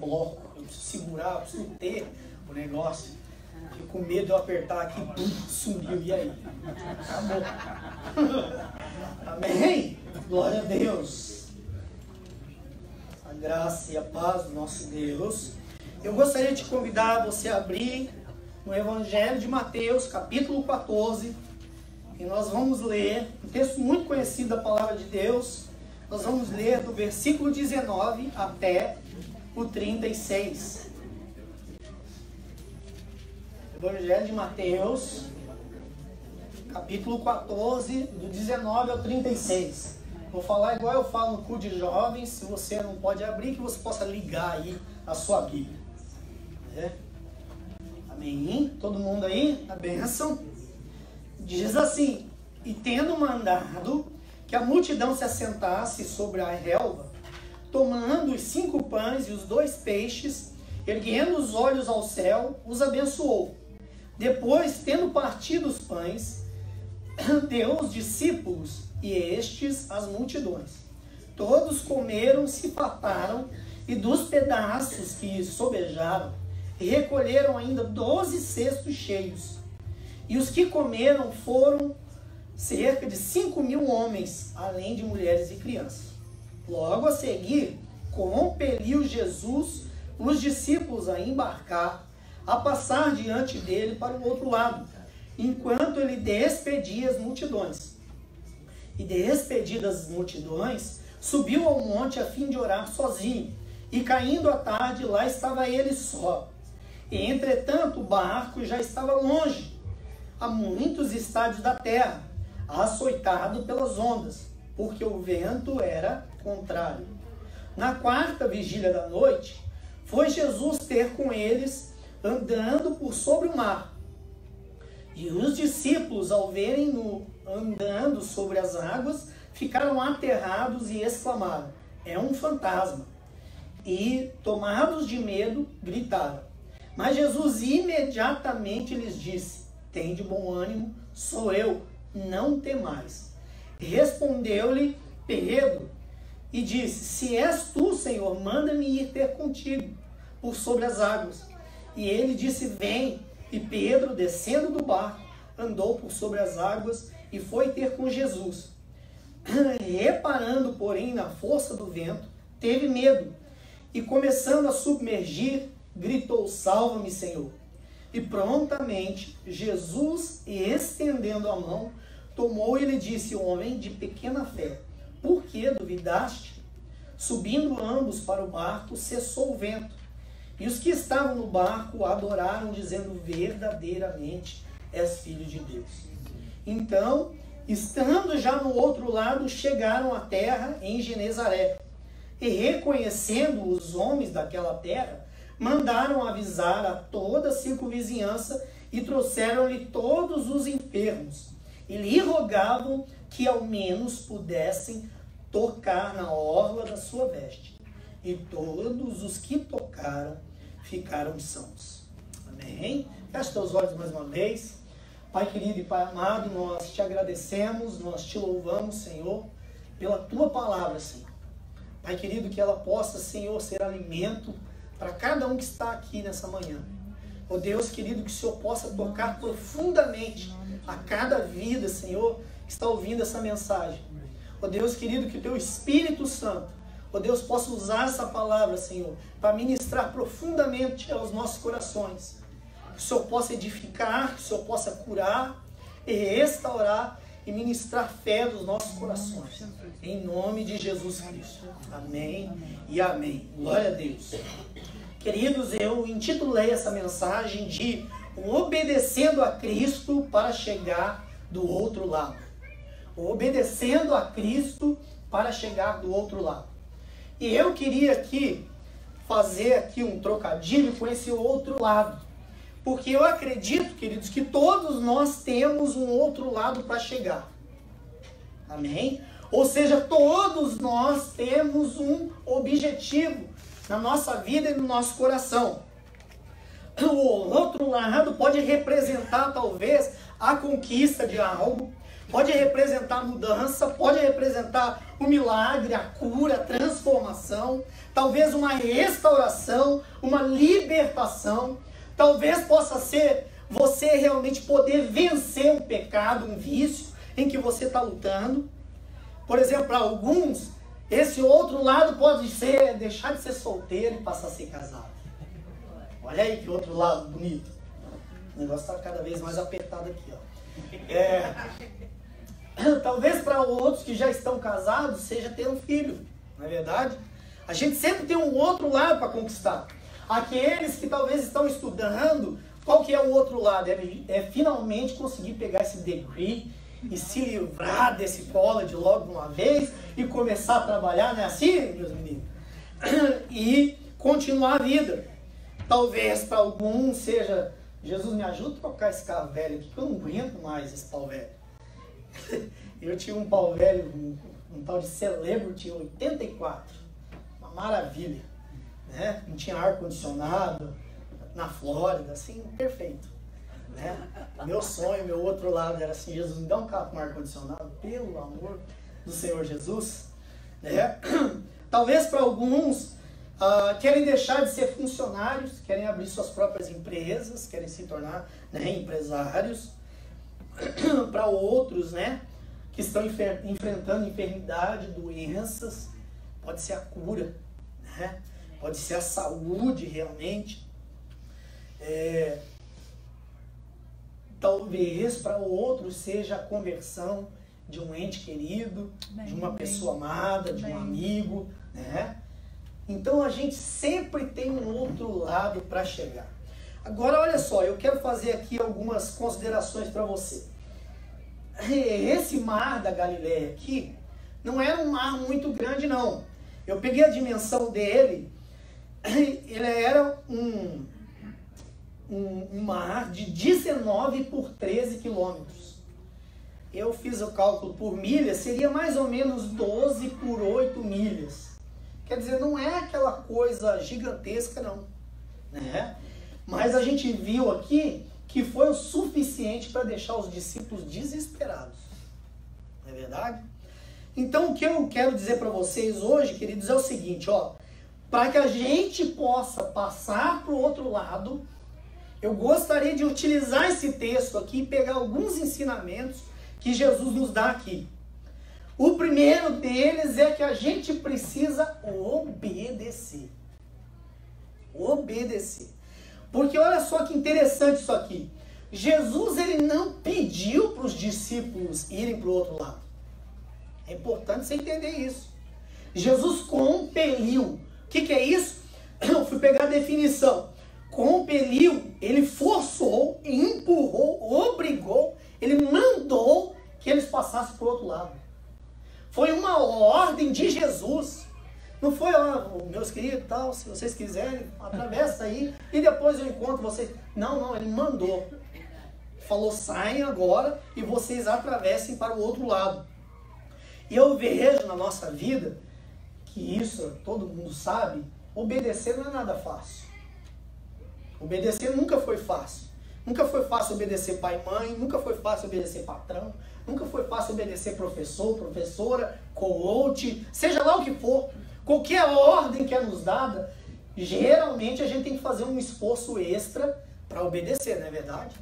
coloco. Eu preciso segurar, eu preciso ter o negócio. Fico com medo de eu apertar aqui, sumiu, e aí? Acabou. Amém? Glória a Deus. A graça e a paz do nosso Deus. Eu gostaria de convidar você a abrir no Evangelho de Mateus, capítulo 14. E nós vamos ler um texto muito conhecido da Palavra de Deus. Nós vamos ler do versículo 19 até o 36. Evangelho de Mateus, capítulo 14, do 19 ao 36. Vou falar igual eu falo no culto de jovens. Se você não pode abrir, que você possa ligar aí a sua Bíblia. Amém? Todo mundo aí? A bênção. Diz assim: e tendo mandado que a multidão se assentasse sobre a relva, tomando os 5 pães e os 2 peixes, erguendo os olhos ao céu, os abençoou. Depois, tendo partido os pães, deu aos discípulos, e estes às multidões. Todos comeram, se fartaram, e dos pedaços que sobejaram, recolheram ainda 12 cestos cheios. E os que comeram foram cerca de 5.000 homens, além de mulheres e crianças. Logo a seguir, compeliu Jesus os discípulos a embarcar, a passar diante dele para o outro lado, enquanto ele despedia as multidões. E despedidas as multidões, subiu ao monte a fim de orar sozinho. E caindo a tarde, lá estava ele só. E entretanto o barco já estava longe, a muitos estádios da terra, açoitado pelas ondas, porque o vento era contrário. Na 4ª vigília da noite, foi Jesus ter com eles, andando por sobre o mar. E os discípulos, ao verem-no andando sobre as águas, ficaram aterrados e exclamaram: é um fantasma. E, tomados de medo, gritaram. Mas Jesus imediatamente lhes disse: tende bom ânimo, sou eu, não temais. Respondeu-lhe Pedro e disse: se és tu, Senhor, manda-me ir ter contigo por sobre as águas. E ele disse: vem. E Pedro, descendo do barco, andou por sobre as águas e foi ter com Jesus. Reparando, porém, na força do vento, teve medo e, começando a submergir, gritou: salva-me, Senhor. E prontamente Jesus, estendendo a mão, tomou e lhe disse: homem de pequena fé, por que duvidaste? Subindo ambos para o barco, cessou o vento. E os que estavam no barco adoraram, dizendo: verdadeiramente és filho de Deus. Então, estando já no outro lado, chegaram à terra em Genezaré. E reconhecendo os homens daquela terra, mandaram avisar a toda a circunvizinhança e trouxeram-lhe todos os enfermos. E lhe rogavam que ao menos pudessem tocar na orla da sua veste. E todos os que tocaram ficaram sãos. Amém? Feche teus olhos mais uma vez. Pai querido e Pai amado, nós te agradecemos, nós te louvamos, Senhor, pela tua palavra, Senhor. Pai querido, que ela possa, Senhor, ser alimento para cada um que está aqui nessa manhã. Ó Deus querido, que o Senhor possa tocar profundamente a cada vida, Senhor, que está ouvindo essa mensagem. Ó Deus querido, que o teu Espírito Santo, ó Deus, possa usar essa palavra, Senhor, para ministrar profundamente aos nossos corações. Que o Senhor possa edificar, que o Senhor possa curar e restaurar e ministrar fé nos nossos corações. Em nome de Jesus Cristo. Amém e amém. Glória a Deus. Queridos, eu intitulei essa mensagem de Obedecendo a Cristo para chegar do outro lado. Obedecendo a Cristo para chegar do outro lado. E eu queria aqui fazer aqui um trocadilho com esse outro lado. Porque eu acredito, queridos, que todos nós temos um outro lado para chegar. Amém? Ou seja, todos nós temos um objetivo na nossa vida e no nosso coração. O outro lado pode representar, talvez, a conquista de algo, pode representar mudança, pode representar o milagre, a cura, a transformação, talvez uma restauração, uma libertação, talvez possa ser você realmente poder vencer um pecado, um vício em que você está lutando. Por exemplo, para alguns, esse outro lado pode ser deixar de ser solteiro e passar a ser casado. Olha aí que outro lado bonito. O negócio está cada vez mais apertado aqui, ó. Talvez para outros que já estão casados seja ter um filho, não é verdade? A gente sempre tem um outro lado para conquistar. Aqueles que talvez estão estudando, qual que é o outro lado? É finalmente conseguir pegar esse degree e se livrar desse college logo de uma vez e começar a trabalhar, não é assim, meus meninos? E continuar a vida. Talvez para alguns seja, Jesus, me ajuda a trocar esse carro velho aqui, que eu não aguento mais esse pau velho. Eu tinha um pau velho, um tal de Celebrity 84, uma maravilha, né? Não tinha ar-condicionado, na Flórida, assim, perfeito, né? Meu sonho, meu outro lado era assim, Jesus, me dá um carro com ar-condicionado, pelo amor do Senhor Jesus, né? Talvez para alguns querem deixar de ser funcionários, querem abrir suas próprias empresas, querem se tornar, né, empresários. Para outros, né, que estão enfrentando enfermidade, doenças, pode ser a cura, né? Pode ser a saúde realmente. Talvez para outros seja a conversão de um ente querido, de uma pessoa amada, de um amigo, né? Então a gente sempre tem um outro lado para chegar. Agora olha só, eu quero fazer aqui algumas considerações para você. Esse mar da Galileia aqui não era um mar muito grande não. Eu peguei a dimensão dele, ele era um mar de 19 por 13 quilômetros. Eu fiz o cálculo por milhas, seria mais ou menos 12 por 8 milhas. Quer dizer, não é aquela coisa gigantesca não, né? Mas a gente viu aqui que foi o suficiente para deixar os discípulos desesperados. Não é verdade? Então o que eu quero dizer para vocês hoje, queridos, é o seguinte, ó. Para que a gente possa passar para o outro lado, eu gostaria de utilizar esse texto aqui e pegar alguns ensinamentos que Jesus nos dá aqui. O primeiro deles é que a gente precisa obedecer. Obedecer. Porque olha só que interessante isso aqui. Jesus, ele não pediu para os discípulos irem para o outro lado. É importante você entender isso. Jesus compeliu. O que é isso? Eu fui pegar a definição. Compeliu, ele forçou, empurrou, obrigou, ele mandou que eles passassem para o outro lado. Foi uma ordem de Jesus. Não foi, meus queridos, tal, se vocês quiserem, atravessa aí e depois eu encontro vocês. Não, ele mandou. Falou, saem agora e vocês atravessem para o outro lado. E eu vejo na nossa vida, que isso todo mundo sabe, obedecer não é nada fácil. Obedecer nunca foi fácil. Nunca foi fácil obedecer pai e mãe, nunca foi fácil obedecer patrão, nunca foi fácil obedecer professor, professora, coach, seja lá o que for. Qualquer ordem que é nos dada, geralmente a gente tem que fazer um esforço extra para obedecer, não é verdade?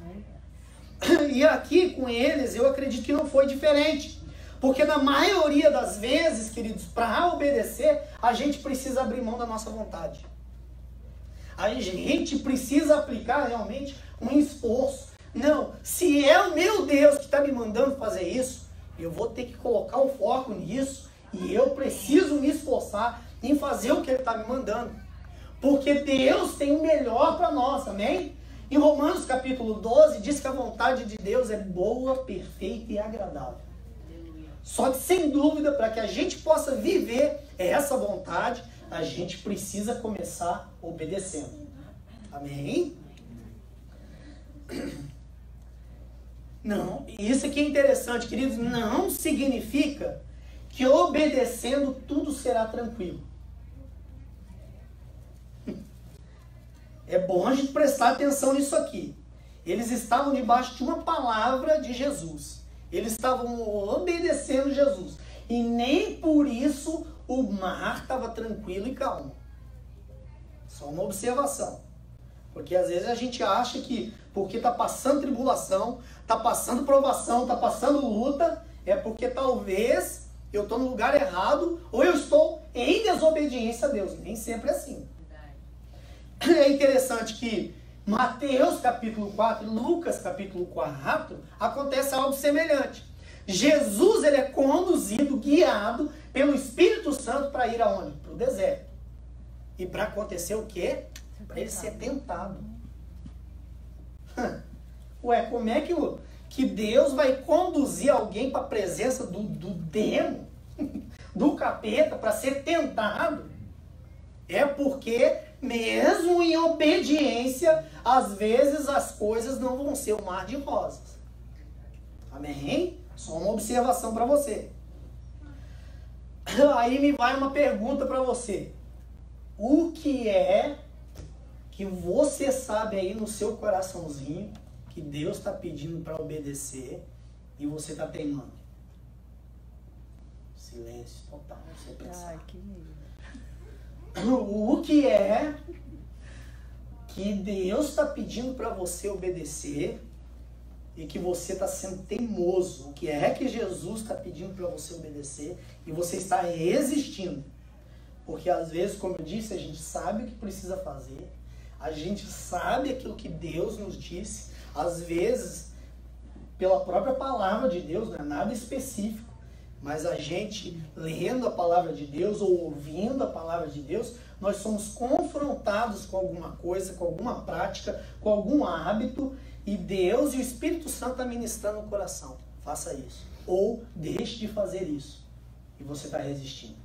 E aqui com eles eu acredito que não foi diferente. Porque na maioria das vezes, queridos, para obedecer, a gente precisa abrir mão da nossa vontade. A gente precisa aplicar realmente um esforço. Não, se é o meu Deus que está me mandando fazer isso, eu vou ter que colocar o foco nisso. E eu preciso me esforçar em fazer o que Ele está me mandando. Porque Deus tem o melhor para nós, amém? Em Romanos capítulo 12 diz que a vontade de Deus é boa, perfeita e agradável. Só que sem dúvida, para que a gente possa viver essa vontade, a gente precisa começar obedecendo. Amém? Não, isso aqui é interessante, queridos, não significa que obedecendo tudo será tranquilo. É bom a gente prestar atenção nisso aqui. Eles estavam debaixo de uma palavra de Jesus. Eles estavam obedecendo Jesus. E nem por isso o mar estava tranquilo e calmo. Só uma observação. Porque às vezes a gente acha que porque está passando tribulação, está passando provação, está passando luta, é porque talvez eu estou no lugar errado ou eu estou em desobediência a Deus. Nem sempre é assim. É interessante que Mateus capítulo 4 e Lucas capítulo 4 acontece algo semelhante. Jesus ele é conduzido, guiado pelo Espírito Santo para ir aonde? Para o deserto. E para acontecer o quê? Para ele ser tentado. Ué, como é que Deus vai conduzir alguém para a presença do demo, do capeta, para ser tentado? É porque, mesmo em obediência, às vezes as coisas não vão ser um mar de rosas. Amém? Só uma observação para você. Aí me vai uma pergunta para você. O que é que você sabe aí no seu coraçãozinho que Deus está pedindo para obedecer e você está teimando? Silêncio total, você pensar. Ai, que medo. O que é que Deus está pedindo para você obedecer e que você está sendo teimoso? O que é que Jesus está pedindo para você obedecer e você está resistindo? Porque às vezes, como eu disse, a gente sabe o que precisa fazer, a gente sabe aquilo que Deus nos disse, às vezes, pela própria palavra de Deus, não é nada específico, mas a gente, lendo a palavra de Deus ou ouvindo a palavra de Deus, nós somos confrontados com alguma coisa, com alguma prática, com algum hábito, e Deus e o Espírito Santo estão ministrando no coração. Faça isso. Ou deixe de fazer isso. E você está resistindo.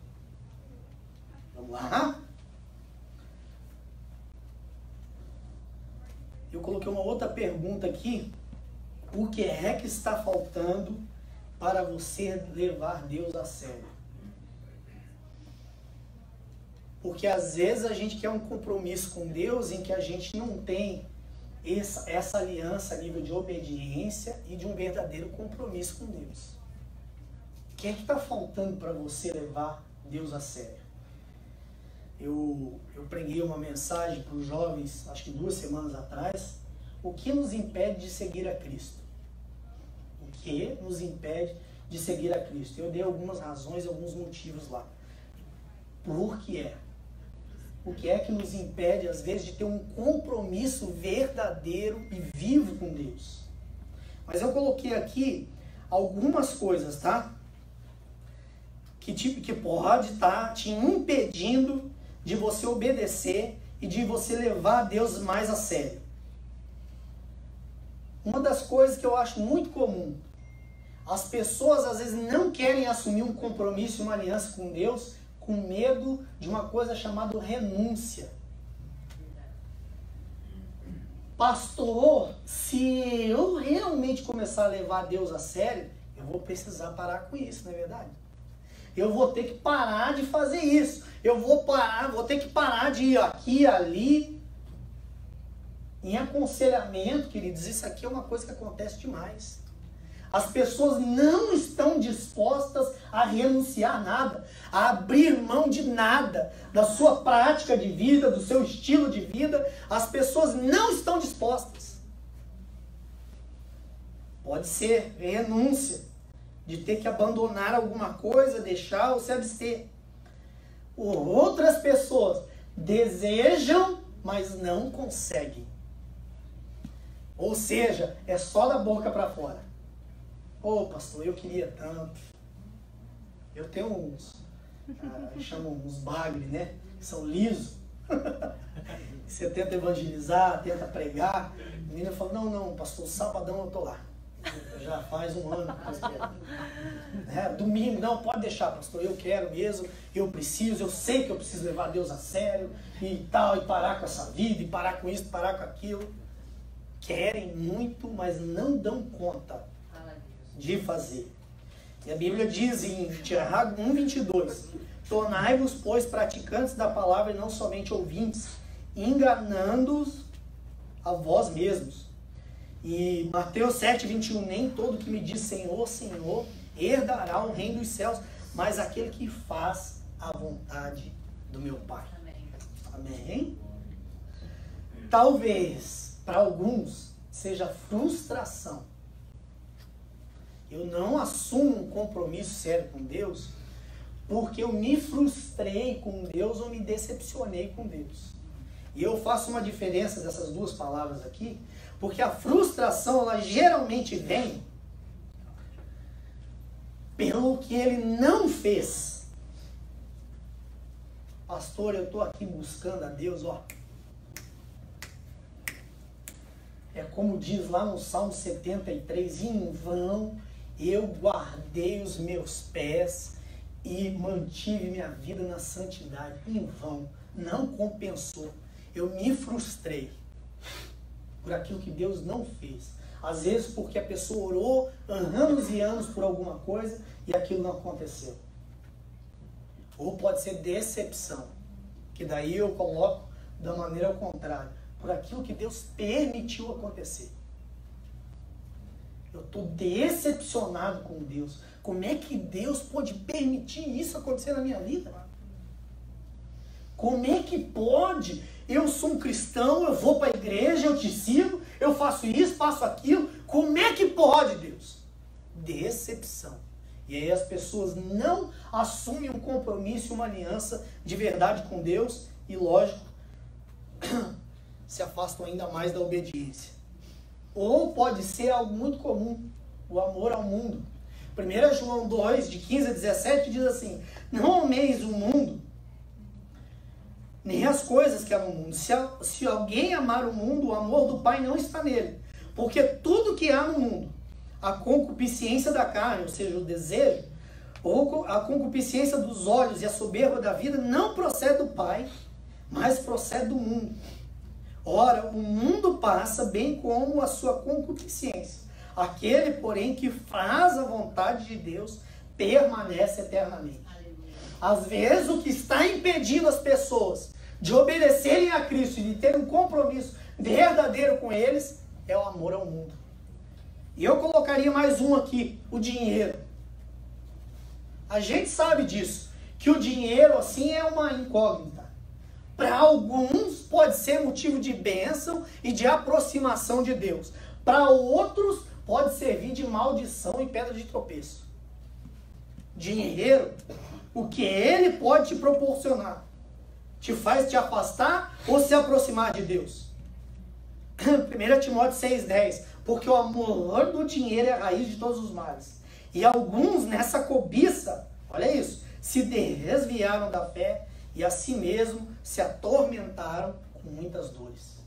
Vamos lá? Eu coloquei uma outra pergunta aqui. O que é que está faltando para você levar Deus a sério? Porque às vezes a gente quer um compromisso com Deus em que a gente não tem essa aliança a nível de obediência e de um verdadeiro compromisso com Deus. O que é que está faltando para você levar Deus a sério? Eu preguei uma mensagem para os jovens, acho que 2 semanas atrás. O que nos impede de seguir a Cristo? O que nos impede de seguir a Cristo? Eu dei algumas razões, alguns motivos lá. Por que é? O que é que nos impede, às vezes, de ter um compromisso verdadeiro e vivo com Deus? Mas eu coloquei aqui algumas coisas, tá? Que pode estar te impedindo de você obedecer e de você levar Deus mais a sério. Uma das coisas que eu acho muito comum, as pessoas às vezes não querem assumir um compromisso, uma aliança com Deus, com medo de uma coisa chamada renúncia. Pastor, se eu realmente começar a levar Deus a sério, eu vou precisar parar com isso, não é verdade? Eu vou ter que parar de fazer isso. Eu vou ter que parar de ir aqui e ali. Em aconselhamento, queridos, isso aqui é uma coisa que acontece demais. As pessoas não estão dispostas a renunciar nada, a abrir mão de nada, da sua prática de vida, do seu estilo de vida. As pessoas não estão dispostas. Pode ser renúncia, de ter que abandonar alguma coisa, deixar ou se abster. Outras pessoas desejam, mas não conseguem. Ou seja, é só da boca para fora. Ô, pastor, eu queria tanto. Eu tenho uns, chamam uns bagre, né? Que são lisos. Você tenta evangelizar, tenta pregar. A menina fala, não, pastor, sabadão eu tô lá. Já faz 1 ano que eu quero. Domingo, não, pode deixar, pastor, eu quero mesmo, eu preciso, eu sei que eu preciso levar Deus a sério e tal, e parar com essa vida, e parar com isso, parar com aquilo. Querem muito, mas não dão conta de fazer. E a Bíblia diz em Tiago 1:22, tornai-vos, pois, praticantes da palavra e não somente ouvintes, enganando-os a vós mesmos. E Mateus 7:21, nem todo que me diz Senhor, Senhor, herdará o reino dos céus, mas aquele que faz a vontade do meu Pai. Amém? Talvez, para alguns, seja frustração. Eu não assumo um compromisso sério com Deus porque eu me frustrei com Deus ou me decepcionei com Deus. E eu faço uma diferença dessas duas palavras aqui, porque a frustração, ela geralmente vem pelo que ele não fez. Pastor, eu estou aqui buscando a Deus, ó. É como diz lá no Salmo 73, em vão eu guardei os meus pés e mantive minha vida na santidade. Em vão, não compensou. Eu me frustrei por aquilo que Deus não fez. Às vezes porque a pessoa orou anos e anos por alguma coisa e aquilo não aconteceu. Ou pode ser decepção, que daí eu coloco da maneira ao contrário, por aquilo que Deus permitiu acontecer. Eu estou decepcionado com Deus. Como é que Deus pode permitir isso acontecer na minha vida? Como é que pode? Eu sou um cristão, eu vou para a igreja, eu te sigo, eu faço isso, faço aquilo. Como é que pode, Deus? Decepção. E aí as pessoas não assumem um compromisso, uma aliança de verdade com Deus e, lógico, se afastam ainda mais da obediência. Ou pode ser algo muito comum, o amor ao mundo. 1 João 2, de 15 a 17, diz assim: não ameis o mundo, nem as coisas que há no mundo. Se alguém amar o mundo, o amor do Pai não está nele. Porque tudo que há no mundo, a concupiscência da carne, ou seja, o desejo, ou a concupiscência dos olhos e a soberba da vida, não procede do Pai, mas procede do mundo. Ora, o mundo passa, bem como a sua concupiscência. Aquele, porém, que faz a vontade de Deus, permanece eternamente. Às vezes, o que está impedindo as pessoas de obedecerem a Cristo e de terem um compromisso verdadeiro com eles, é o amor ao mundo. E eu colocaria mais um aqui, o dinheiro. A gente sabe disso, que o dinheiro, assim, é uma incógnita. Para alguns pode ser motivo de bênção e de aproximação de Deus. Para outros pode servir de maldição e pedra de tropeço. Dinheiro, o que ele pode te proporcionar, te faz te afastar ou se aproximar de Deus. 1 Timóteo 6,10, porque o amor do dinheiro é a raiz de todos os males. E alguns nessa cobiça, olha isso, se desviaram da fé e a si mesmo se atormentaram com muitas dores.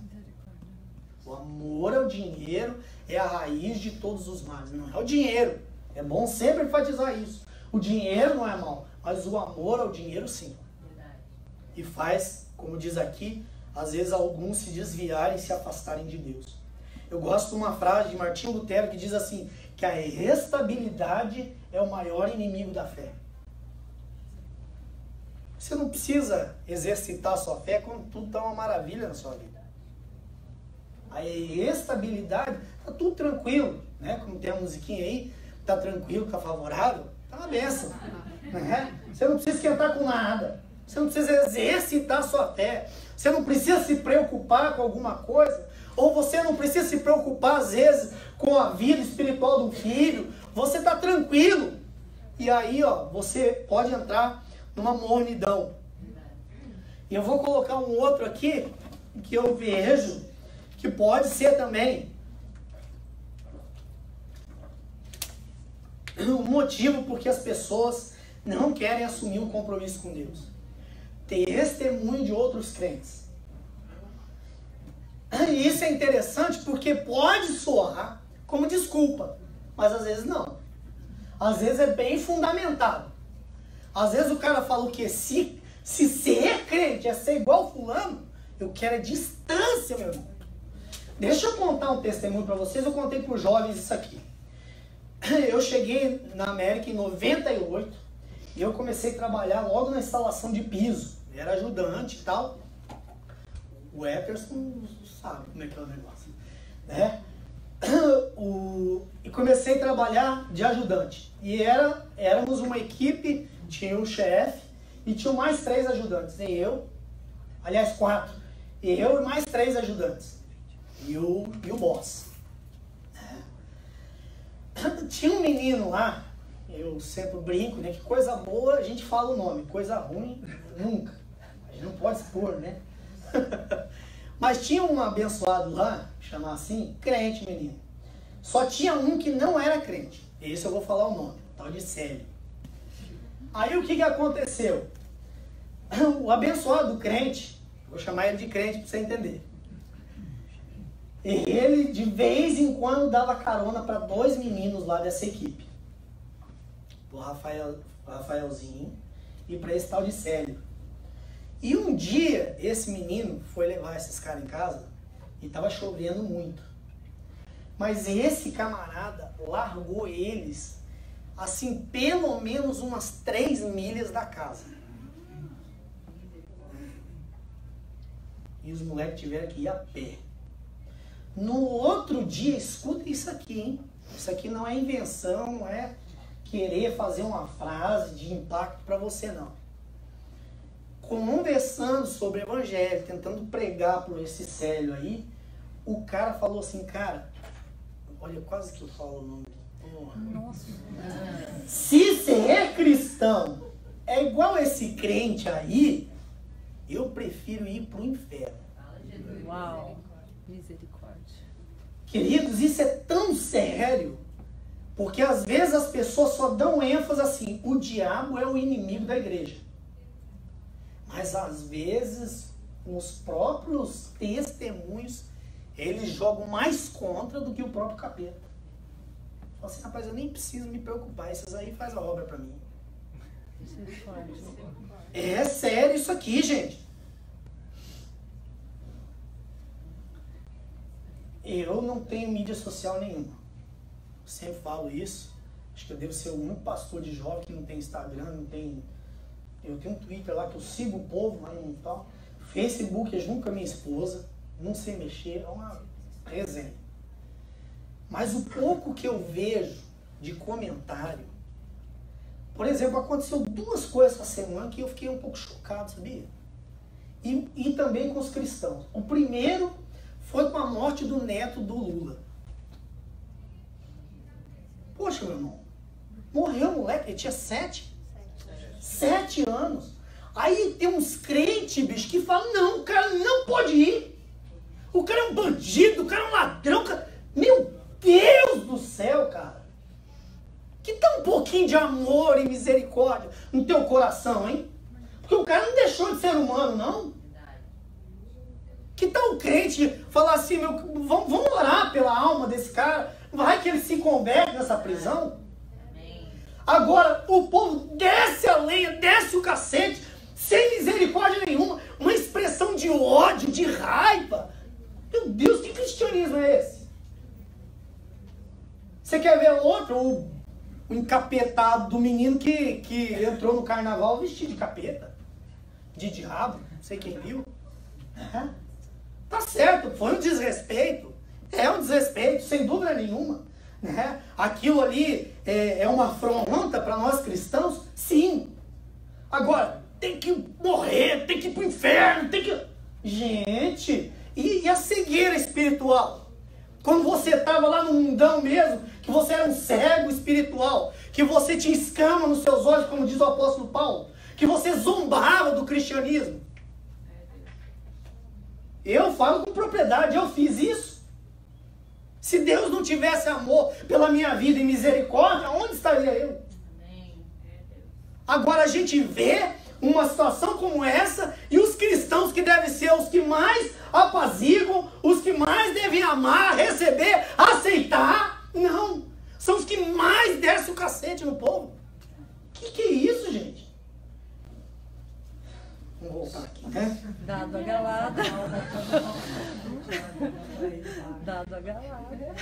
O amor ao dinheiro é a raiz de todos os males. Não é o dinheiro. É bom sempre enfatizar isso. O dinheiro não é mal, mas o amor ao dinheiro sim. E faz, como diz aqui, às vezes alguns se desviarem e se afastarem de Deus. Eu gosto de uma frase de Martinho Lutero que diz assim, que a estabilidade é o maior inimigo da fé. Você não precisa exercitar a sua fé quando tudo está uma maravilha na sua vida. A estabilidade, está tudo tranquilo, né? Como tem a musiquinha aí, está tranquilo, está favorável, está uma benção. Né? Você não precisa esquentar com nada. Você não precisa exercitar a sua fé. Você não precisa se preocupar com alguma coisa. Ou você não precisa se preocupar, às vezes, com a vida espiritual do filho. Você está tranquilo. E aí, ó, você pode entrar numa mornidão. E eu vou colocar um outro aqui, que eu vejo, que pode ser também um motivo porque as pessoas não querem assumir um compromisso com Deus. Testemunho de outros crentes. E isso é interessante porque pode soar como desculpa, mas às vezes não. Às vezes é bem fundamentado. Às vezes o cara fala o quê? Se ser crente é ser igual fulano, eu quero é distância, meu irmão. Deixa eu contar um testemunho para vocês. Eu contei para os jovens isso aqui. Eu cheguei na América em 98 e eu comecei a trabalhar logo na instalação de piso. Eu era ajudante e tal. O Epperson sabe como é que é o negócio, né? e comecei a trabalhar de ajudante. E éramos uma equipe, tinha um chefe e tinha mais 3 ajudantes. E eu, aliás 4, e eu e mais 3 ajudantes. E o boss. Tinha um menino lá, eu sempre brinco, né? Que coisa boa a gente fala o nome, coisa ruim nunca. A gente não pode expor, né? Mas tinha um abençoado lá, chamar assim, crente, menino. Só tinha um que não era crente. Esse eu vou falar o nome, tal de Célio. Aí o que aconteceu? O abençoado crente, vou chamar ele de crente para você entender. Ele de vez em quando dava carona para 2 meninos lá dessa equipe. Pro Rafaelzinho e para esse tal de Célio. E um dia esse menino foi levar esses caras em casa e estava chovendo muito. Mas esse camarada largou eles assim pelo menos umas 3 milhas da casa. E os moleques tiveram que ir a pé. No outro dia, escuta isso aqui, hein? Isso aqui não é invenção, não é querer fazer uma frase de impacto para você, não. Conversando sobre o evangelho, tentando pregar por esse Célio aí, o cara falou assim, cara, olha, quase que eu falo o nome. Nossa. Se você é cristão, é igual esse crente aí, eu prefiro ir pro inferno. Uau, misericórdia. Queridos, isso é tão sério, porque às vezes as pessoas só dão ênfase assim, o diabo é o inimigo da igreja. Mas às vezes, os próprios testemunhos, eles jogam mais contra do que o próprio capeta. Fala assim, rapaz, eu nem preciso me preocupar, esses aí faz a obra pra mim. É sério isso aqui, gente. Eu não tenho mídia social nenhuma. Eu sempre falo isso. Acho que eu devo ser o único pastor de jovem que não tem Instagram, não tem... Eu tenho um Twitter lá que eu sigo o povo, mas não tal. Facebook eu junto com a minha esposa. Não sei mexer, é uma resenha. Mas o pouco que eu vejo de comentário... Por exemplo, aconteceu 2 coisas essa semana que eu fiquei um pouco chocado, sabia? E também com os cristãos. O primeiro foi com a morte do neto do Lula. Poxa, meu irmão. Morreu o moleque, ele tinha 7 anos. Aí tem uns crentes, bicho, que falam, não, o cara não pode ir. O cara é um bandido, o cara é um ladrão. Meu Deus do céu, cara. Que tá um pouquinho de amor e misericórdia no teu coração, hein? Porque o cara não deixou de ser humano, não. Que tal o crente falar assim, vamos orar pela alma desse cara, vai que ele se converte nessa prisão? Agora, o povo desce a lenha, desce o cacete, sem misericórdia nenhuma, uma expressão de ódio, de raiva. Meu Deus, que cristianismo é esse? Você quer ver outro, o encapetado do menino que entrou no carnaval vestido de capeta, de diabo, não sei quem viu. Tá certo, foi um desrespeito, é um desrespeito, sem dúvida nenhuma. Né? Aquilo ali é uma afronta para nós cristãos? Sim. Agora, tem que morrer, tem que ir pro inferno, tem que... Gente, e a cegueira espiritual? Quando você estava lá no mundão mesmo, que você era um cego espiritual, que você tinha escama nos seus olhos, como diz o apóstolo Paulo, que você zombava do cristianismo. Eu falo com propriedade, eu fiz isso. Se Deus não tivesse amor pela minha vida e misericórdia, onde estaria eu? Agora a gente vê uma situação como essa e os cristãos que devem ser os que mais apaziguam, os que mais devem amar, receber, aceitar, não. São os que mais descem o cacete no povo. Que é isso, gente? Vamos voltar aqui, né? Dado a galada. Dado a galada.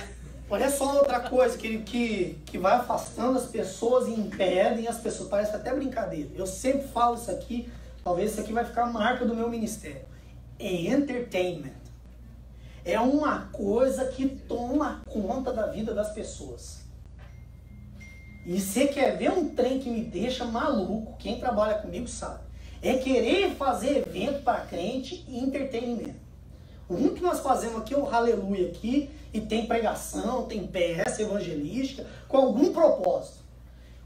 Olha só outra coisa que vai afastando as pessoas e impedem as pessoas. Parece até brincadeira. Eu sempre falo isso aqui. Talvez isso aqui vai ficar a marca do meu ministério. É entertainment. é uma coisa que toma conta da vida das pessoas. E você quer ver um trem que me deixa maluco, quem trabalha comigo sabe, é querer fazer evento para crente e entretenimento. O único que nós fazemos aqui é o Aleluia aqui, e tem pregação, tem peça evangelística, com algum propósito.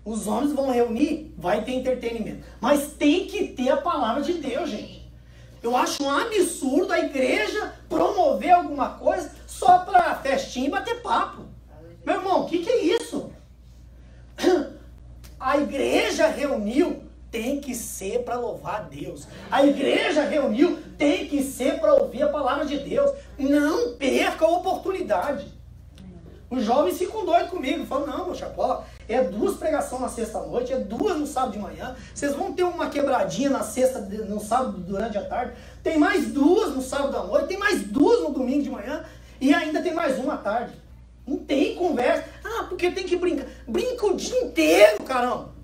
Os homens vão reunir, vai ter entretenimento. Mas tem que ter a palavra de Deus, gente. Eu acho um absurdo a igreja promover alguma coisa só para festinha e bater papo. Meu irmão, o que é isso? A igreja reuniu, tem que ser para louvar a Deus. A igreja reuniu, tem que ser para ouvir a palavra de Deus. Não perca a oportunidade. Os jovens ficam doidos comigo. Falam, não, meu chapó, é 2 pregações na sexta-noite, é 2 no sábado de manhã. Vocês vão ter uma quebradinha na sexta, no sábado durante a tarde. Tem mais 2 no sábado à noite, tem mais 2 no domingo de manhã. E ainda tem mais 1 à tarde. Não tem conversa. Ah, porque tem que brincar. Brinca o dia inteiro, caramba.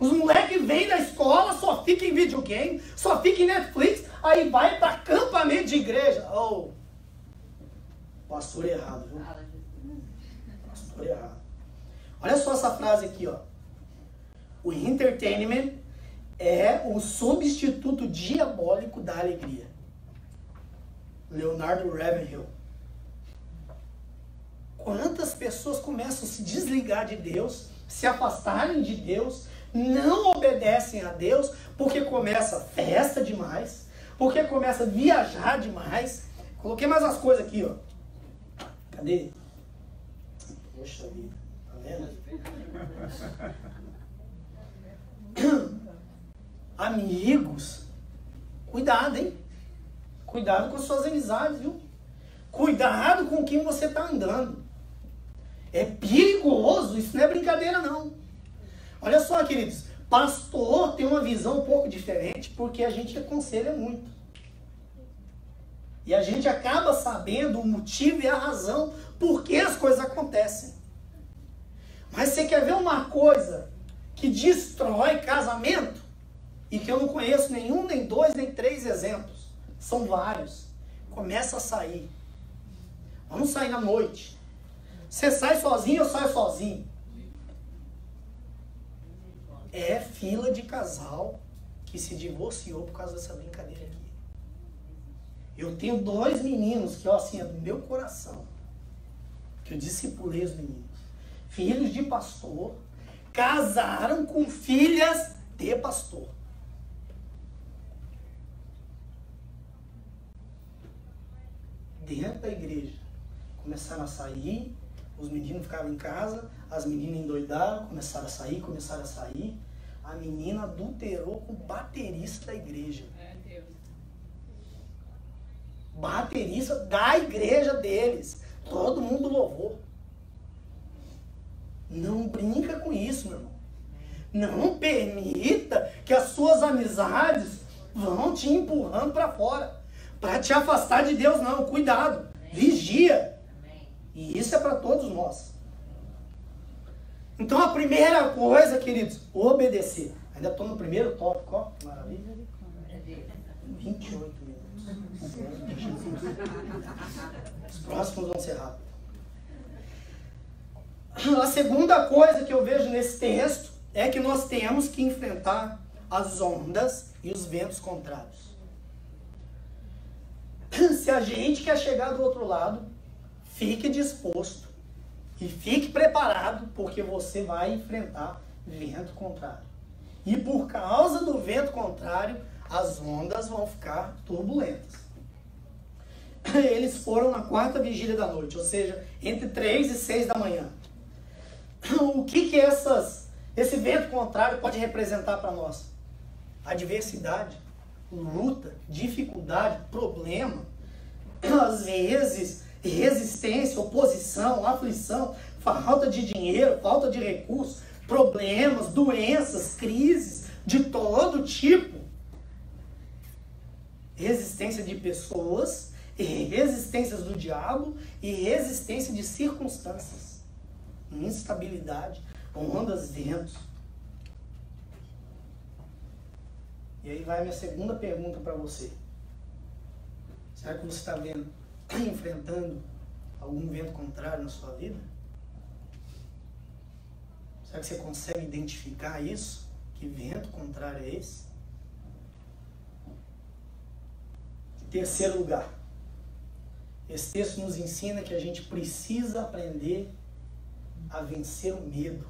Os moleques vêm da escola, só fica em videogame, só fica em Netflix, aí vai para acampamento de igreja. Oh, pastor errado, viu? Pastor errado. Olha só essa frase aqui, ó. O entertainment é o substituto diabólico da alegria. Leonardo Ravenhill. Quantas pessoas começam a se desligar de Deus, se afastarem de Deus, não obedecem a Deus, porque começa festa demais, porque começa a viajar demais. Coloquei mais umas coisas aqui, ó. Cadê? Poxa vida, tá vendo? Amigos, cuidado, hein? Cuidado com as suas amizades, viu? Cuidado com quem você está andando. É perigoso, isso não é brincadeira não. Olha só, queridos, pastor tem uma visão um pouco diferente porque a gente aconselha muito. E a gente acaba sabendo o motivo e a razão por que as coisas acontecem. Mas você quer ver uma coisa que destrói casamento? E que eu não conheço nenhum, nem 2, nem 3 exemplos. São vários. Começa a sair. Vamos sair na noite. Você sai sozinho ou sai sozinho? É fila de casal que se divorciou por causa dessa brincadeira aqui. Eu tenho 2 meninos que, ó, assim, é do meu coração, que eu discipulei os meninos. Filhos de pastor, casaram com filhas de pastor. Dentro da igreja. Começaram a sair, os meninos ficavam em casa, as meninas endoidaram, começaram a sair. A menina adulterou com o baterista da igreja. Baterista da igreja deles. Todo mundo louvou. Não brinca com isso, meu irmão. Não permita que as suas amizades vão te empurrando para fora. Para te afastar de Deus, não. Cuidado. Vigia. E isso é para todos nós. Então a primeira coisa, queridos, obedecer. Ainda estou no primeiro tópico, ó. Maravilha. 28 minutos. Os próximos vão ser rápidos. A segunda coisa que eu vejo nesse texto é que nós temos que enfrentar as ondas e os ventos contrários. Se a gente quer chegar do outro lado, fique disposto e fique preparado, porque você vai enfrentar vento contrário. E por causa do vento contrário, as ondas vão ficar turbulentas. Eles foram na 4ª vigília da noite, ou seja, entre 3 e 6 da manhã. O que esse vento contrário pode representar para nós? Adversidade, luta, dificuldade, problema, às vezes resistência, oposição, aflição, falta de dinheiro, falta de recursos, problemas, doenças, crises de todo tipo. Resistência de pessoas, resistências do diabo e resistência de circunstâncias. Instabilidade, ondas, ventos. E aí vai a minha segunda pergunta para você. Será que você está vendo está enfrentando algum vento contrário na sua vida? Será que você consegue identificar isso? Que vento contrário é esse? Em terceiro lugar, esse texto nos ensina que a gente precisa aprender a vencer o medo.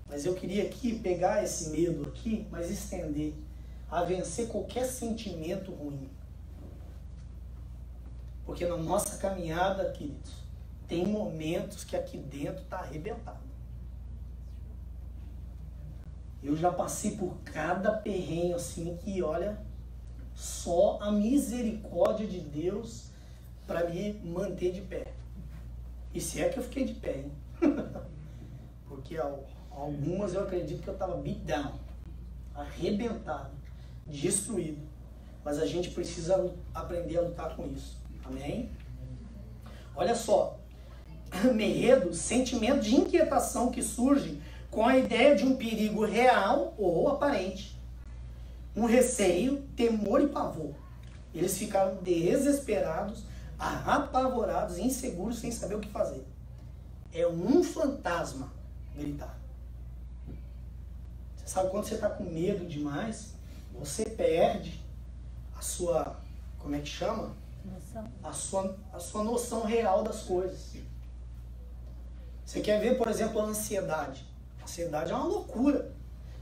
Mas eu queria aqui pegar esse medo aqui, mas estender a vencer qualquer sentimento ruim. Porque na nossa caminhada, queridos, tem momentos que aqui dentro está arrebentado. Eu já passei por cada perrengue assim que, olha, só a misericórdia de Deus para me manter de pé. E se é que eu fiquei de pé, hein? Porque algumas eu acredito que eu estava beat down, arrebentado, destruído. Mas a gente precisa aprender a lutar com isso. Amém? Olha só. Medo, sentimento de inquietação que surge com a ideia de um perigo real ou aparente. Um receio, temor e pavor. Eles ficaram desesperados, apavorados, inseguros, sem saber o que fazer. É um fantasma gritar. Você sabe quando você está com medo demais, você perde a sua, como é que chama? Noção. A sua noção real das coisas. Você quer ver, por exemplo, a ansiedade. A ansiedade é uma loucura.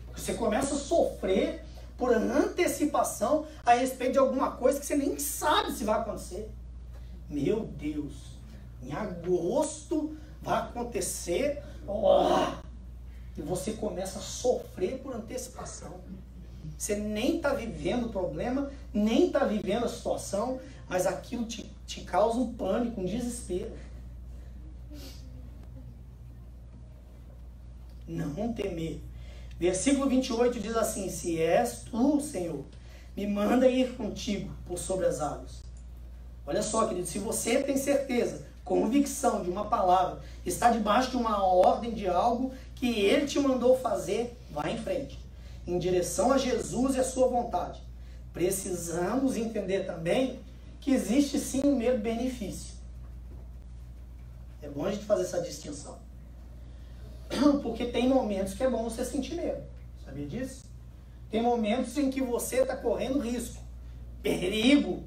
Porque você começa a sofrer por antecipação a respeito de alguma coisa que você nem sabe se vai acontecer. Meu Deus, em agosto vai acontecer, e você começa a sofrer por antecipação. Você nem está vivendo o problema, nem está vivendo a situação, mas aquilo te causa um pânico, um desespero. Não temer. Versículo 28 diz assim: se és tu, Senhor, me manda ir contigo por sobre as águas. Olha só, querido, se você tem certeza, convicção de uma palavra, está debaixo de uma ordem de algo que Ele te mandou fazer, vá em frente, em direção a Jesus e a sua vontade. Precisamos entender também que existe sim um medo-benefício. É bom a gente fazer essa distinção. Porque tem momentos que é bom você sentir medo. Sabia disso? Tem momentos em que você está correndo risco, perigo,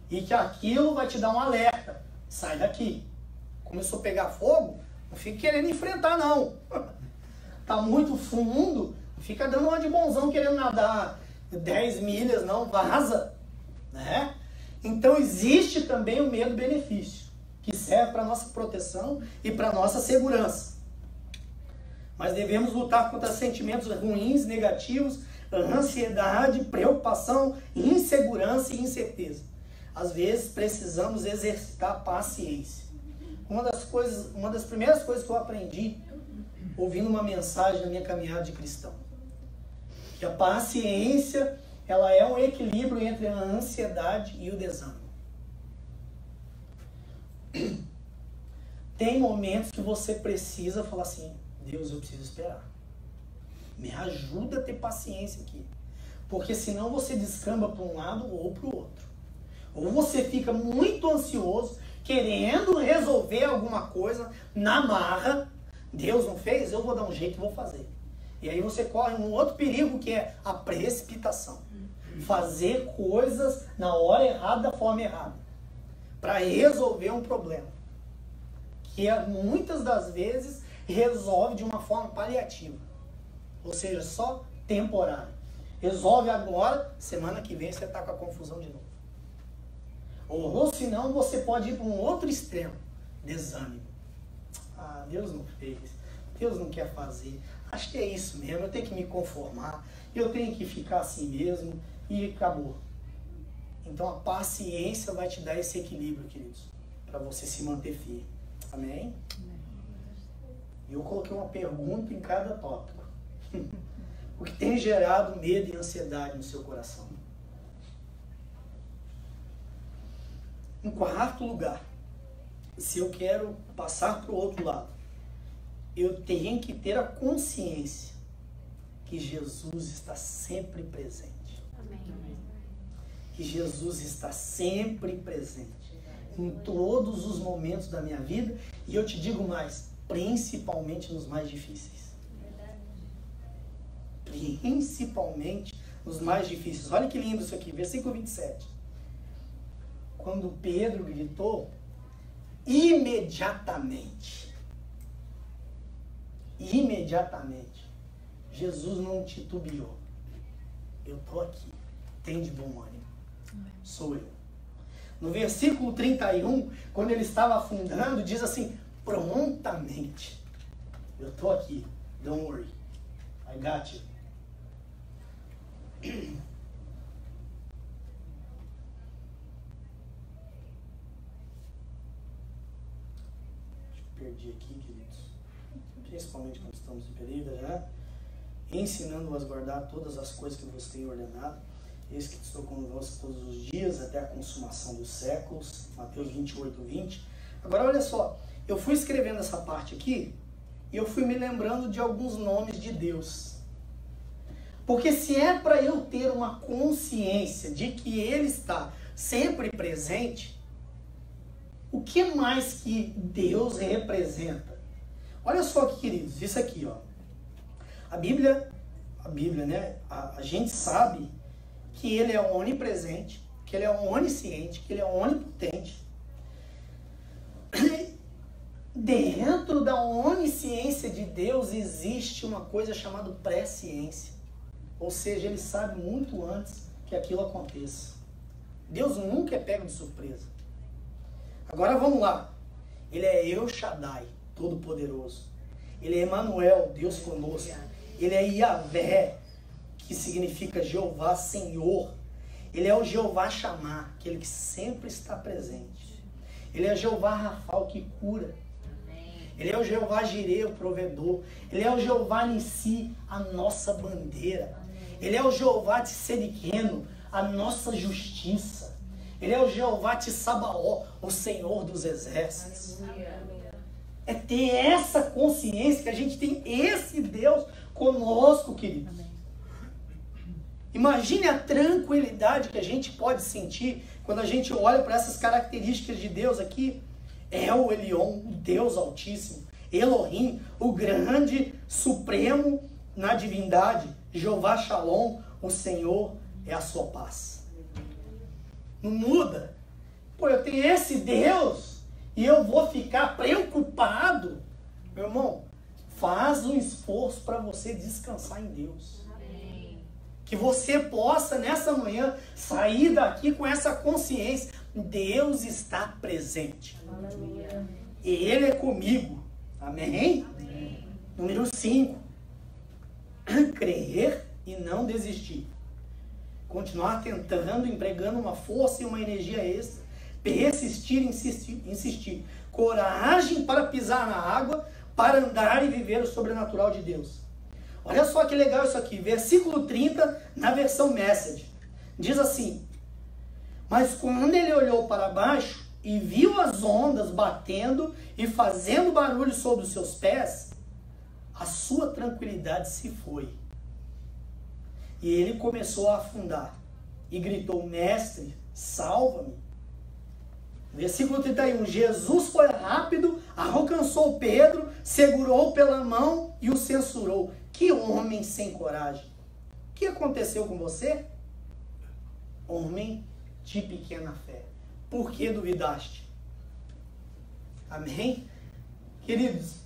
e que aquilo vai te dar um alerta. Sai daqui. Começou a pegar fogo, não fica querendo enfrentar, não. Tá muito fundo, não fica dando uma de bonzão querendo nadar 10 milhas, não, vaza. Né? Então existe também o medo-benefício, que serve para nossa proteção e para nossa segurança. Mas devemos lutar contra sentimentos ruins, negativos, ansiedade, preocupação, insegurança e incerteza. Às vezes precisamos exercitar a paciência. Uma das primeiras coisas que eu aprendi ouvindo uma mensagem na minha caminhada de cristão, que a paciência, ela é um equilíbrio entre a ansiedade e o desânimo. Tem momentos que você precisa falar assim: Deus, eu preciso esperar. Me ajuda a ter paciência aqui. Porque senão você descamba para um lado ou para o outro. Ou você fica muito ansioso, querendo resolver alguma coisa na marra. Deus não fez, eu vou dar um jeito e vou fazer. E aí você corre um outro perigo, que é a precipitação. Fazer coisas na hora errada, da forma errada. Para resolver um problema. Que muitas das vezes resolve de uma forma paliativa. Ou seja, só temporária. Resolve agora, semana que vem você está com a confusão de novo. Ou senão você pode ir para um outro extremo. Desânimo. Ah, Deus não fez. Deus não quer fazer. Acho que é isso mesmo. Eu tenho que me conformar. Eu tenho que ficar assim mesmo. E acabou. Então a paciência vai te dar esse equilíbrio, queridos. Para você se manter firme. Amém? E eu coloquei uma pergunta em cada tópico. O que tem gerado medo e ansiedade no seu coração? Em quarto lugar, se eu quero passar para o outro lado, eu tenho que ter a consciência que Jesus está sempre presente. Amém. que Jesus está sempre presente em todos os momentos da minha vida, e eu te digo mais, principalmente nos mais difíceis. Principalmente nos mais difíceis. Olha que lindo isso aqui, versículo 27. Quando Pedro gritou, imediatamente, Jesus não titubeou. Eu estou aqui, tem de bom ânimo, sou eu. No versículo 31, quando ele estava afundando, diz assim, prontamente, eu estou aqui, don't worry, I got you. Perdi aqui, queridos. Principalmente quando estamos em período, né? Ensinando-vos a guardar todas as coisas que vos tenho ordenado. Eis que estou convosco todos os dias, até a consumação dos séculos. Mateus 28, 20. Agora, olha só. Eu fui escrevendo essa parte aqui e eu fui me lembrando de alguns nomes de Deus. Porque se é para eu ter uma consciência de que Ele está sempre presente, o que mais que Deus representa? Olha só, queridos, isso aqui, ó. A Bíblia, né? A gente sabe que Ele é onipresente, que Ele é onisciente, que Ele é onipotente. Dentro da onisciência de Deus existe uma coisa chamada presciência. Ou seja, Ele sabe muito antes que aquilo aconteça. Deus nunca é pego de surpresa. Agora vamos lá. Ele é El Shaddai, Todo-Poderoso. Ele é Emmanuel, Deus conosco. Ele é Yahvé, que significa Jeová, Senhor. Ele é o Jeová Shammah, aquele que sempre está presente. Ele é Jeová Rafa, que cura. Ele é o Jeová Jireh, o provedor. Ele é o Jeová Nissi, a nossa bandeira. Ele é o Jeová Tsedikeno, a nossa justiça. Ele é o Jeová Tsabaó, o Senhor dos exércitos. É ter essa consciência que a gente tem esse Deus conosco, queridos. Imagine a tranquilidade que a gente pode sentir quando a gente olha para essas características de Deus aqui. El Elyon, o Deus Altíssimo. Elohim, o grande, supremo na divindade. Jeová Shalom, o Senhor é a sua paz. Não muda. Pô, eu tenho esse Deus e eu vou ficar preocupado. Meu irmão, faz um esforço para você descansar em Deus. Que você possa, nessa manhã, sair daqui com essa consciência. Deus está presente. Aleluia. Ele é comigo. Amém? Amém. Número 5. Crer e não desistir. Continuar tentando, empregando uma força e uma energia extra. Persistir, insistir. Coragem para pisar na água, para andar e viver o sobrenatural de Deus. Olha só que legal isso aqui. Versículo 30, na versão Message. Diz assim: mas quando ele olhou para baixo e viu as ondas batendo e fazendo barulho sobre os seus pés, a sua tranquilidade se foi. E ele começou a afundar e gritou: mestre, salva-me. Versículo 31, Jesus foi rápido, alcançou Pedro, segurou pela mão e o censurou. Que homem sem coragem! O que aconteceu com você? Homem de pequena fé. Por que duvidaste? Amém? Queridos,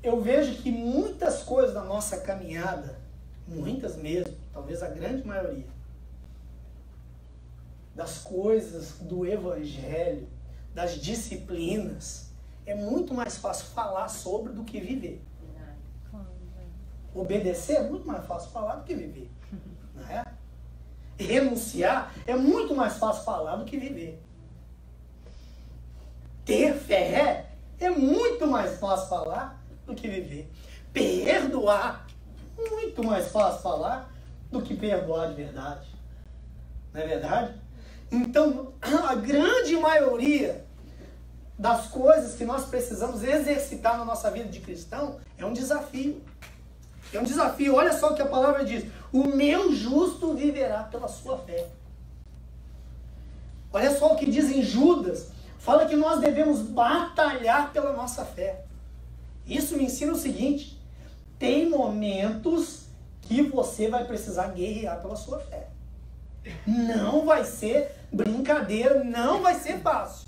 eu vejo que muitas coisas da nossa caminhada, muitas mesmo, talvez a grande maioria, das coisas do evangelho, das disciplinas, é muito mais fácil falar sobre do que viver. Obedecer é muito mais fácil falar do que viver. Não é? Renunciar é muito mais fácil falar do que viver. Ter fé é muito mais fácil falar do que viver. Perdoar, muito mais fácil falar do que perdoar de verdade. Não é verdade? Então, a grande maioria das coisas que nós precisamos exercitar na nossa vida de cristão é um desafio. É um desafio. Olha só o que a palavra diz. o meu justo viverá pela sua fé. Olha só o que diz em Judas. Fala que nós devemos batalhar pela nossa fé. Isso me ensina o seguinte: tem momentos que você vai precisar guerrear pela sua fé. Não vai ser brincadeira, não vai ser fácil.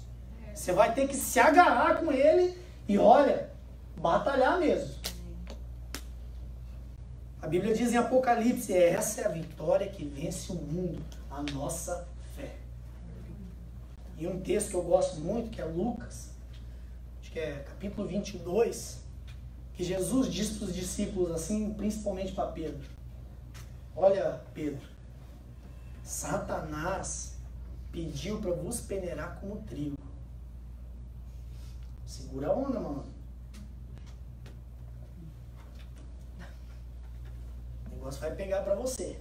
Você vai ter que se agarrar com ele e, olha, batalhar mesmo. A Bíblia diz em Apocalipse: essa é a vitória que vence o mundo, a nossa fé. E um texto que eu gosto muito, que é Lucas, acho que é capítulo 22, que Jesus diz para os discípulos assim, principalmente para Pedro: olha, Pedro, Satanás pediu para vos peneirar como trigo. Segura a onda, mano. O negócio vai pegar para você.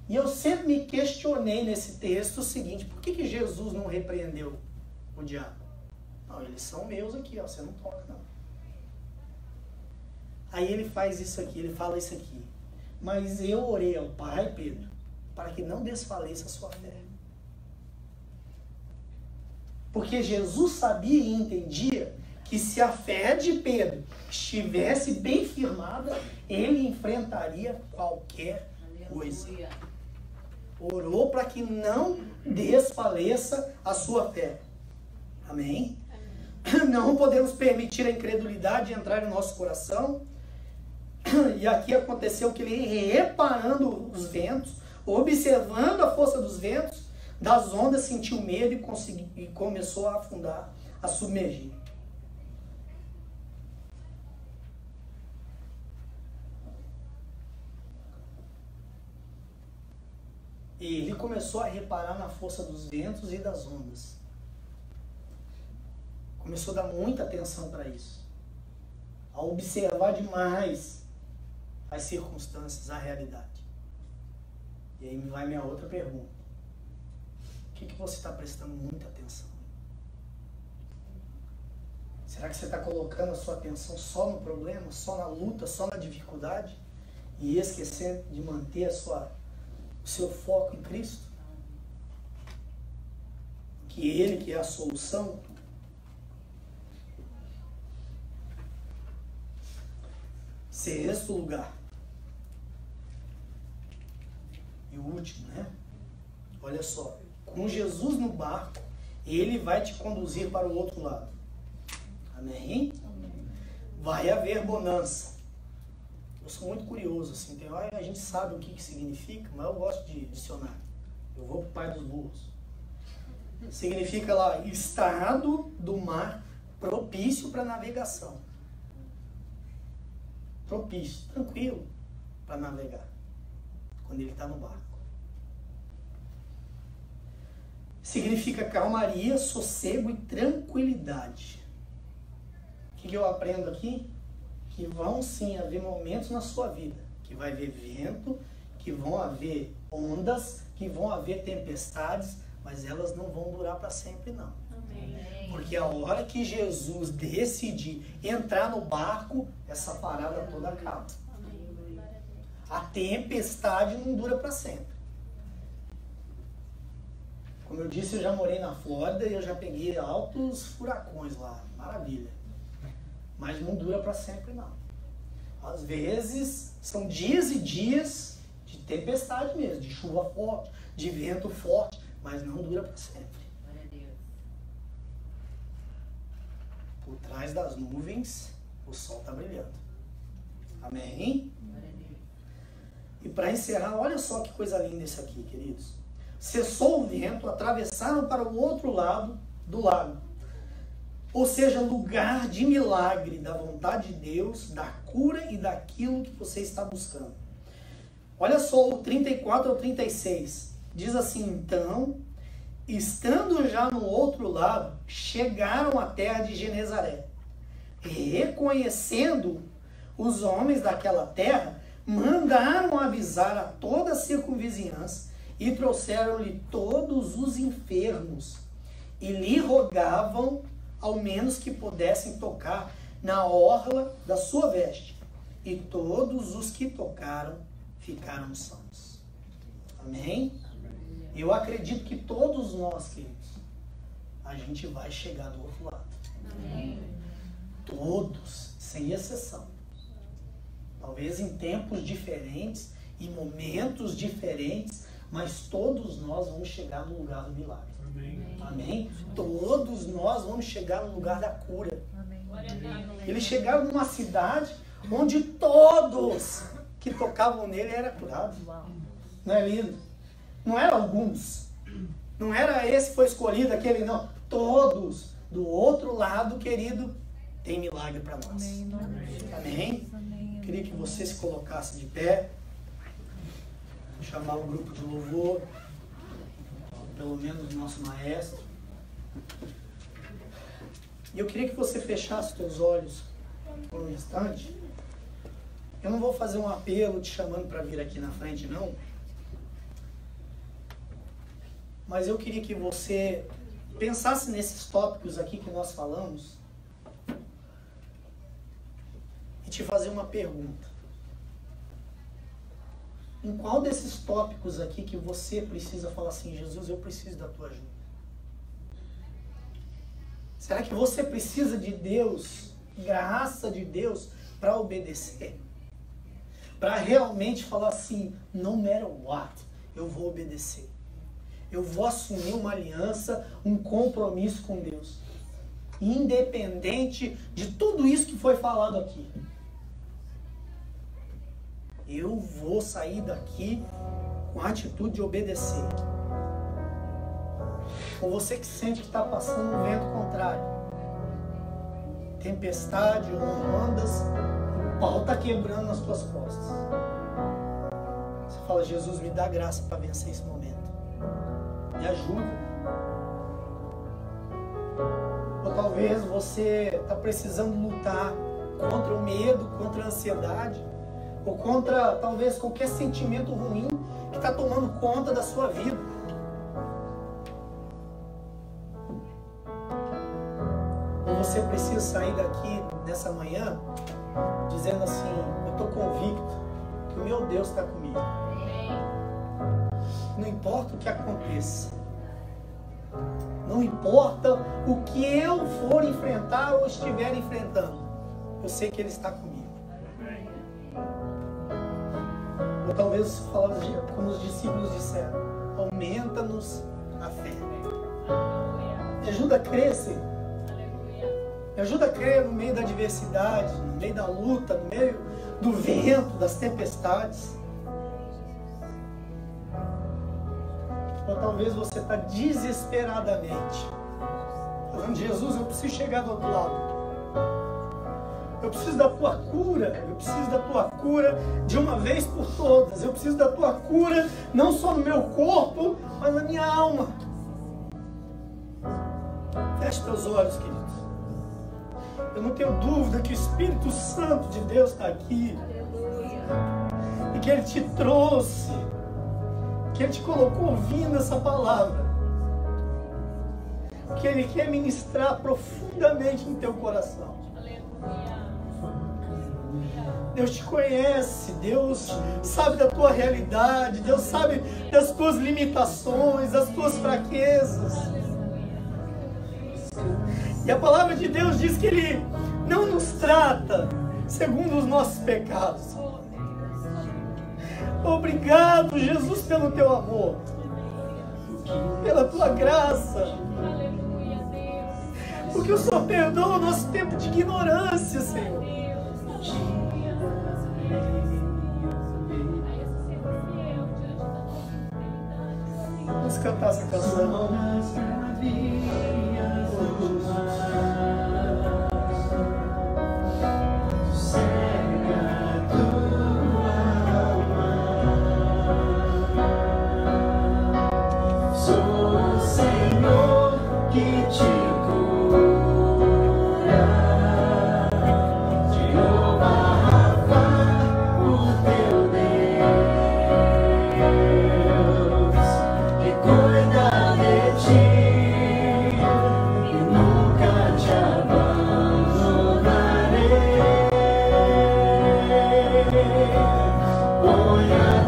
E eu sempre me questionei nesse texto o seguinte: por que Jesus não repreendeu o diabo? Não, eles são meus aqui, ó, você não toca, não. Aí ele faz isso aqui, ele fala isso aqui: mas eu orei ao Pai, Pedro, para que não desfaleça a sua fé. Porque Jesus sabia e entendia que se a fé de Pedro estivesse bem firmada, ele enfrentaria qualquer coisa. Orou para que não desfaleça a sua fé. Amém? Não podemos permitir a incredulidade entrar em nosso coração. E aqui aconteceu que ele, reparando os ventos, observando a força dos ventos, das ondas, sentiu medo e começou a afundar, a submergir. E ele começou a reparar na força dos ventos e das ondas. Começou a dar muita atenção para isso. A observar demais as circunstâncias, a realidade. E aí vai minha outra pergunta: o que você está prestando muita atenção? Será que você está colocando a sua atenção só no problema, só na luta, só na dificuldade, e esquecendo de manter o seu foco em Cristo? Que Ele que é a solução? Sexto lugar. E o último, né? Olha só. Com Jesus no barco, Ele vai te conduzir para o outro lado. Amém? Amém. Vai haver bonança. Eu sou muito curioso, assim. Tem hora a gente sabe o que significa, mas eu gosto de dicionário. Eu vou para o pai dos burros. Significa lá, estado do mar propício para navegação. Propício, tranquilo para navegar, quando ele está no barco. Significa calmaria, sossego e tranquilidade. O que eu aprendo aqui? Que vão sim haver momentos na sua vida, que vai haver vento, que vão haver ondas, que vão haver tempestades, mas elas não vão durar para sempre, não. Amém. Porque a hora que Jesus decidir entrar no barco, essa parada toda acaba. Amém. A tempestade não dura para sempre. Como eu disse, eu já morei na Flórida e eu já peguei altos furacões lá. Maravilha. Mas não dura para sempre, não. Às vezes, são dias e dias de tempestade mesmo, de chuva forte, de vento forte, mas não dura para sempre. Por trás das nuvens, o sol está brilhando. Amém? E para encerrar, olha só que coisa linda isso aqui, queridos. Cessou o vento, atravessaram para o outro lado do lago. Ou seja, lugar de milagre, da vontade de Deus, da cura e daquilo que você está buscando. Olha só o 34 ao 36. Diz assim: então, estando já no outro lado, chegaram à terra de Genezaré. Reconhecendo os homens daquela terra, mandaram avisar a toda a circunvizinhança e trouxeram-lhe todos os enfermos e lhe rogavam ao menos que pudessem tocar na orla da sua veste. E todos os que tocaram ficaram sãos. Amém? Eu acredito que todos nós, queridos, a gente vai chegar do outro lado. Amém. Todos, sem exceção. Talvez em tempos diferentes, em momentos diferentes, mas todos nós vamos chegar no lugar do milagre. Amém. Amém? Todos nós vamos chegar no lugar da cura. Amém. Eles chegaram numa cidade onde todos que tocavam nele eram curados. Não é lindo? Não eram alguns. Não era esse que foi escolhido, aquele não. Todos. Do outro lado, querido, tem milagre para nós. Amém. Amém? Amém. Queria que você se colocasse de pé. Vou chamar o grupo de louvor. Pelo menos o nosso maestro. E eu queria que você fechasse os seus olhos por um instante. Eu não vou fazer um apelo te chamando para vir aqui na frente, não. Mas eu queria que você pensasse nesses tópicos aqui que nós falamos e te fazer uma pergunta. Em qual desses tópicos aqui que você precisa falar assim, Jesus, eu preciso da tua ajuda? Será que você precisa de Deus, graça de Deus, para obedecer? Para realmente falar assim, no matter what, eu vou obedecer. Eu vou assumir uma aliança, um compromisso com Deus. Independente de tudo isso que foi falado aqui. Eu vou sair daqui com a atitude de obedecer. Ou você que sente que está passando um vento contrário. Tempestade ou ondas, o pau está quebrando nas tuas costas. Você fala, Jesus, me dá graça para vencer esse momento. Me ajuda. Ou talvez você está precisando lutar contra o medo, contra a ansiedade, ou contra talvez qualquer sentimento ruim que está tomando conta da sua vida. Ou você precisa sair daqui nessa manhã dizendo assim, eu estou convicto que o meu Deus está comigo. Não importa o que aconteça. Não importa o que eu for enfrentar ou estiver enfrentando. Eu sei que Ele está comigo. Ou talvez falar como os discípulos disseram. Aumenta-nos a fé. Me ajuda a crer, Senhor. Me ajuda a crer no meio da adversidade, no meio da luta, no meio do vento, das tempestades. Ou talvez você está desesperadamente falando, Jesus, eu preciso chegar do outro lado. Eu preciso da tua cura. Eu preciso da tua cura de uma vez por todas. Eu preciso da tua cura não só no meu corpo, mas na minha alma. Feche teus olhos, queridos. Eu não tenho dúvida que o Espírito Santo de Deus está aqui. E que Ele te trouxe. Que Ele te colocou ouvindo essa palavra. Que Ele quer ministrar profundamente no teu coração. Deus te conhece, Deus sabe da tua realidade, Deus sabe das tuas limitações, das tuas fraquezas. E a palavra de Deus diz que Ele não nos trata segundo os nossos pecados. Obrigado, Jesus, pelo teu amor, pela tua graça, porque o Senhor perdoa o nosso tempo de ignorância, Senhor. Vamos cantar essa canção. Oh, yeah.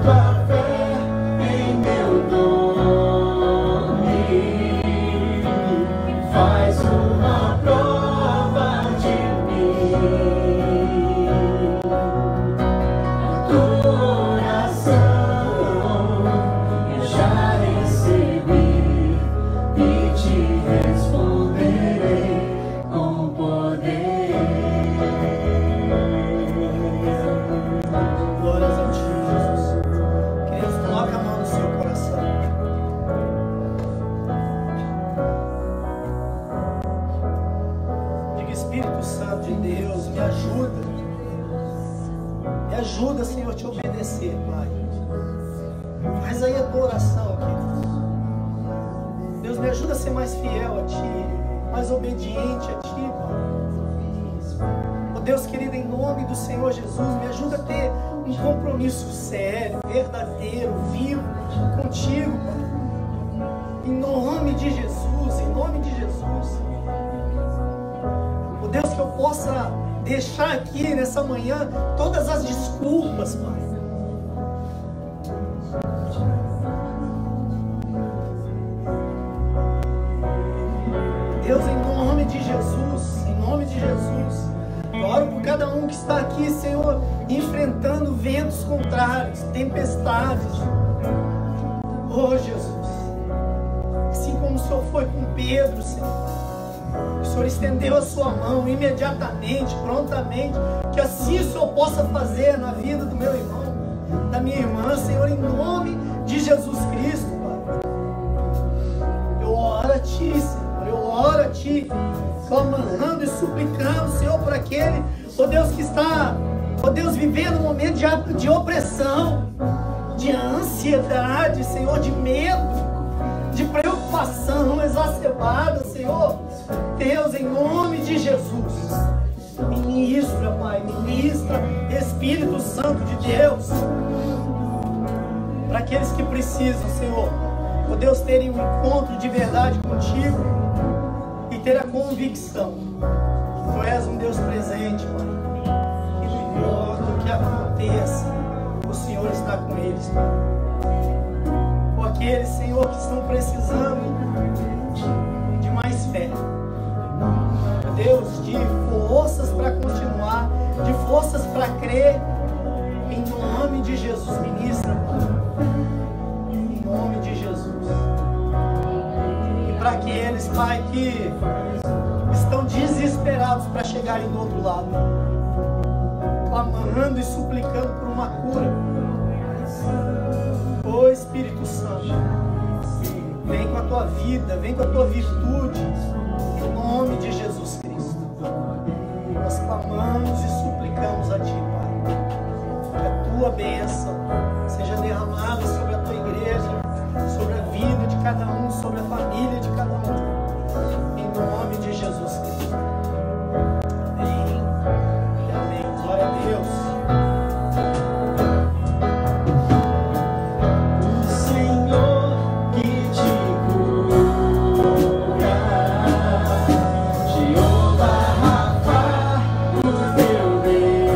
Espírito Santo de Deus, me ajuda. Me ajuda, Senhor, a te obedecer, Pai. Faz aí a tua oração, querido. Deus, me ajuda a ser mais fiel a Ti, mais obediente a Ti, Pai. Oh Deus querido, em nome do Senhor Jesus, me ajuda a ter um compromisso sério, verdadeiro, vivo contigo, Pai. Em nome de Jesus, em nome de Jesus. Oh Deus, que eu possa deixar aqui nessa manhã todas as desculpas, Pai. Deus, em nome de Jesus, em nome de Jesus, eu oro por cada um que está aqui, Senhor, enfrentando ventos contrários, tempestades. Oh, Jesus, assim como o Senhor foi com Pedro, Senhor, o Senhor estendeu a sua mão imediatamente, prontamente, que assim o Senhor possa fazer na vida do meu irmão, da minha irmã, Senhor, em nome de Jesus Cristo, Pai. Eu oro a Ti, Senhor. Eu oro a Ti, clamando e suplicando, Senhor, por aquele, ó Deus, que está, ó Deus, vivendo um momento de opressão, de ansiedade, Senhor, de medo, de preocupação exacerbada, Senhor. Deus, em nome de Jesus, ministra, Pai, ministra, Espírito Santo de Deus, para aqueles que precisam, Senhor, ó Deus, terem um encontro de verdade contigo e ter a convicção que Tu és um Deus presente, Pai. Que não importa o que aconteça, o Senhor está com eles, Pai. Ou aqueles, Senhor, que estão precisando de mais fé, Deus, de forças para continuar, de forças para crer, em nome de Jesus, ministra, Pai. Em nome de Jesus. Para aqueles, Pai, que estão desesperados para chegarem do outro lado, clamando e suplicando por uma cura. Ô Espírito Santo, vem com a Tua vida, vem com a Tua virtude, em nome de Jesus Cristo. Nós clamamos e suplicamos a Ti, Pai, que a Tua bênção seja derramada sobre a Tua igreja, sobre a vida de cada um, sobre a família de cada um, em nome de Jesus Cristo. Amém e amém. Glória a Deus. O Senhor que te cura, Jeová Rafa, o teu Deus,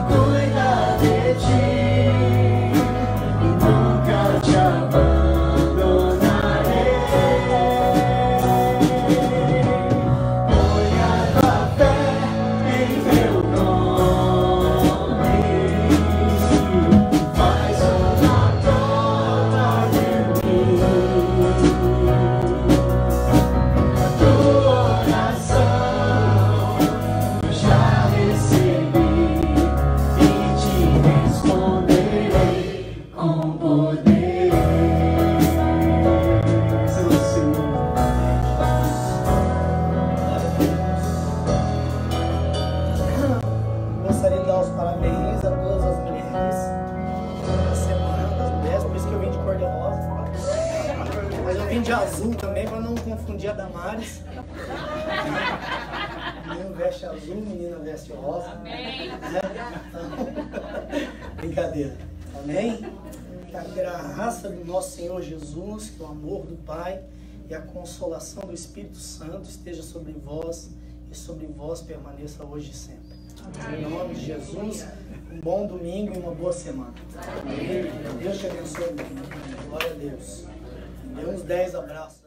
cuida de ti. Nunca te abandonarei. Põe a tua fé em meu nome, faz uma prova de mim. Tua oração já recebi e te responderei com poder. Seu Senhor. Gostaria de dar os parabéns a todas as mulheres da semana das mulheres, por isso que eu vim de cor de rosa. Mas eu vim de azul também, para não confundir a Damares. Menino veste azul, menina veste rosa. Amém. Brincadeira. Amém? Que a graça do nosso Senhor Jesus, que o amor do Pai e a consolação do Espírito Santo esteja sobre vós e sobre vós permaneça hoje e sempre. Em nome de Jesus, um bom domingo e uma boa semana. Amém. Deus te abençoe. Glória a Deus. Dê uns 10 abraços.